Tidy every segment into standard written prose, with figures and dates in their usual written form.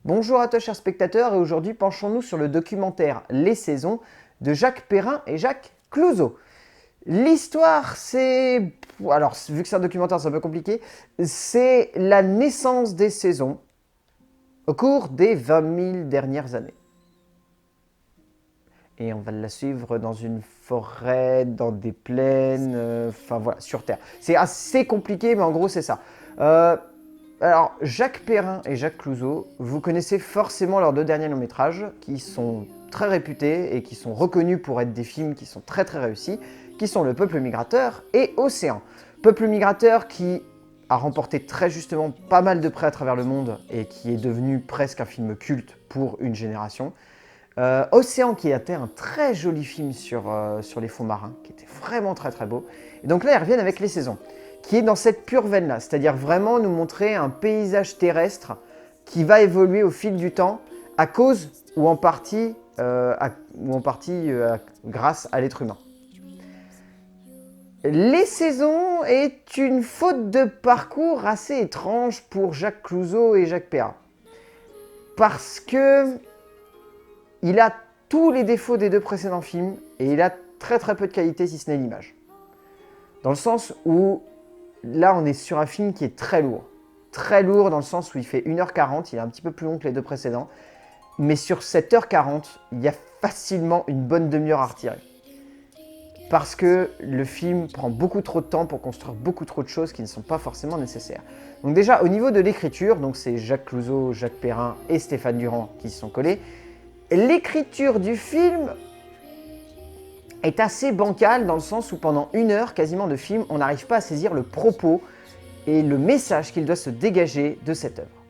Bonjour à toi chers spectateurs et aujourd'hui penchons-nous sur le documentaire Les Saisons de Jacques Perrin et Jacques Clouzot. L'histoire c'est... Alors vu que c'est un documentaire c'est un peu compliqué, c'est la naissance des saisons au cours des 20 000 dernières années. Et on va la suivre dans une forêt, dans des plaines, enfin voilà, sur Terre. C'est assez compliqué mais en gros c'est ça. Alors, Jacques Perrin et Jacques Clouzot, vous connaissez forcément leurs deux derniers longs métrages, qui sont très réputés et qui sont reconnus pour être des films qui sont très réussis, qui sont Le Peuple Migrateur et Océan. Peuple Migrateur qui a remporté très justement pas mal de prix à travers le monde et qui est devenu presque un film culte pour une génération. Océan qui était un très joli film sur les fonds marins, qui était vraiment très beau. Et donc là, ils reviennent avec Les Saisons, qui est dans cette pure veine-là, c'est-à-dire vraiment nous montrer un paysage terrestre qui va évoluer au fil du temps à cause ou en partie, grâce à l'être humain. Les Saisons est une faute de parcours assez étrange pour Jacques Clouzot et Jacques Perrin. Parce que il a tous les défauts des deux précédents films et il a très peu de qualité si ce n'est l'image. Dans le sens où là, on est sur un film qui est très lourd. Très lourd dans le sens où il fait 1h40, il est un petit peu plus long que les deux précédents. Mais sur cette 1h40, il y a facilement une bonne demi-heure à retirer. Parce que le film prend beaucoup trop de temps pour construire beaucoup trop de choses qui ne sont pas forcément nécessaires. Donc déjà, au niveau de l'écriture, donc c'est Jacques Clouzot, Jacques Perrin et Stéphane Durand qui se sont collés. L'écriture du film est assez bancale dans le sens où pendant 1 heure quasiment de film, on n'arrive pas à saisir le propos et le message qu'il doit se dégager de cette œuvre.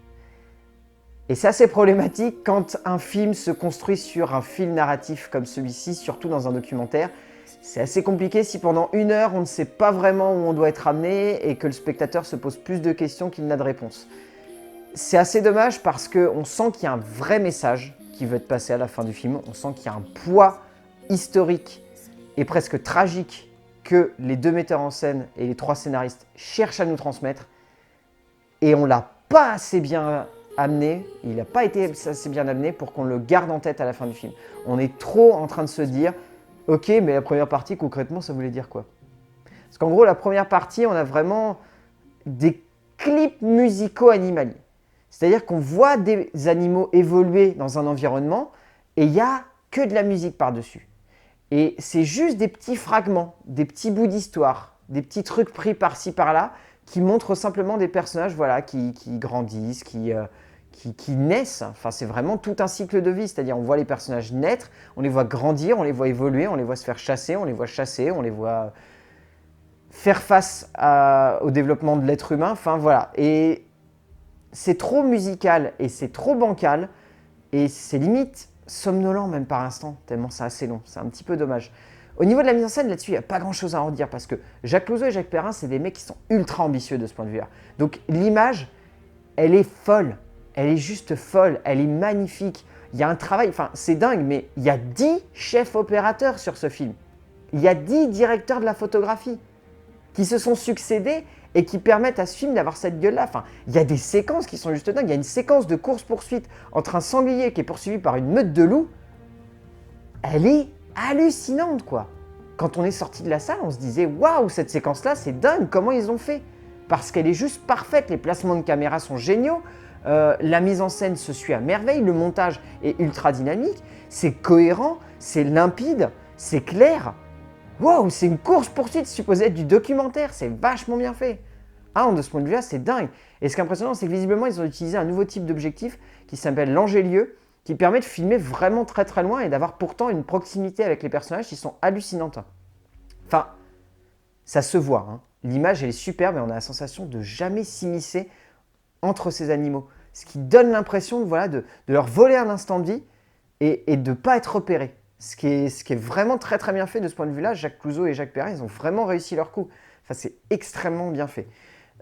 Et c'est assez problématique quand un film se construit sur un fil narratif comme celui-ci, surtout dans un documentaire. C'est assez compliqué si pendant 1 heure on ne sait pas vraiment où on doit être amené et que le spectateur se pose plus de questions qu'il n'a de réponses. C'est assez dommage parce qu'on sent qu'il y a un vrai message qui veut être passé à la fin du film, on sent qu'il y a un poids historique et presque tragique que les deux metteurs en scène et les 3 scénaristes cherchent à nous transmettre. Et on ne l'a pas assez bien amené, il n'a pas été assez bien amené pour qu'on le garde en tête à la fin du film. On est trop en train de se dire « Ok, mais la première partie, concrètement, ça voulait dire quoi ?» Parce qu'en gros, la première partie, on a vraiment des clips musicaux animaliers. C'est-à-dire qu'on voit des animaux évoluer dans un environnement et il n'y a que de la musique par-dessus. Et c'est juste des petits fragments, des petits bouts d'histoire, des petits trucs pris par-ci par-là qui montrent simplement des personnages voilà, qui grandissent, qui naissent. Enfin, c'est vraiment tout un cycle de vie, c'est-à-dire on voit les personnages naître, on les voit grandir, on les voit évoluer, on les voit se faire chasser, on les voit chasser, on les voit faire face au développement de l'être humain. Enfin voilà, et c'est trop musical et c'est trop bancal et c'est limite somnolent même par instant, tellement c'est assez long, c'est un petit peu dommage. Au niveau de la mise en scène, là-dessus, il n'y a pas grand-chose à en dire parce que Jacques Clouzot et Jacques Perrin, c'est des mecs qui sont ultra ambitieux de ce point de vue-là. Donc l'image, elle est folle, elle est juste folle, elle est magnifique. Il y a un travail, enfin c'est dingue, mais il y a 10 chefs opérateurs sur ce film. Il y a 10 directeurs de la photographie qui se sont succédés et qui permettent à ce film d'avoir cette gueule-là. Enfin, il y a des séquences qui sont juste dingues. Il y a une séquence de course-poursuite entre un sanglier qui est poursuivi par une meute de loups. Elle est hallucinante, quoi. Quand on est sorti de la salle, on se disait « Waouh, cette séquence-là, c'est dingue, comment ils ont fait ?» Parce qu'elle est juste parfaite, les placements de caméra sont géniaux, la mise en scène se suit à merveille, le montage est ultra dynamique, c'est cohérent, c'est limpide, c'est clair. Wow, c'est une course-poursuite supposée être du documentaire, c'est vachement bien fait. Ah, de ce point de vue-là, c'est dingue. Et ce qui est impressionnant, c'est que visiblement, ils ont utilisé un nouveau type d'objectif qui s'appelle l'angélieux, qui permet de filmer vraiment très loin et d'avoir pourtant une proximité avec les personnages qui sont hallucinantes. Enfin, ça se voit, hein. L'image, elle est superbe et on a la sensation de jamais s'immiscer entre ces animaux. Ce qui donne l'impression voilà, de leur voler un instant de vie et de ne pas être repéré. Ce qui est vraiment très bien fait de ce point de vue-là. Jacques Clouzot et Jacques Perrin, ils ont vraiment réussi leur coup. Enfin, c'est extrêmement bien fait.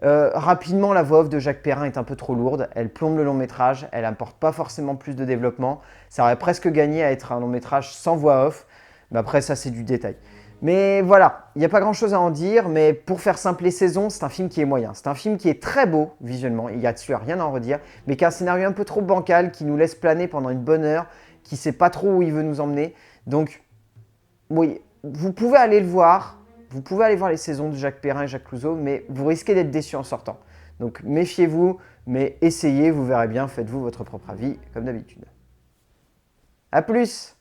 Rapidement, la voix off de Jacques Perrin est un peu trop lourde. Elle plombe le long métrage. Elle n'apporte pas forcément plus de développement. Ça aurait presque gagné à être un long métrage sans voix off. Mais après, ça, c'est du détail. Mais voilà, il n'y a pas grand-chose à en dire, mais pour faire simple, Les Saisons, c'est un film qui est moyen. C'est un film qui est très beau visuellement, il y a dessus rien à en redire, mais qui a un scénario un peu trop bancal, qui nous laisse planer pendant une bonne heure, qui ne sait pas trop où il veut nous emmener. Donc, oui, vous pouvez aller le voir, vous pouvez aller voir Les Saisons de Jacques Perrin et Jacques Clouzot, mais vous risquez d'être déçu en sortant. Donc méfiez-vous, mais essayez, vous verrez bien, faites-vous votre propre avis, comme d'habitude. A plus!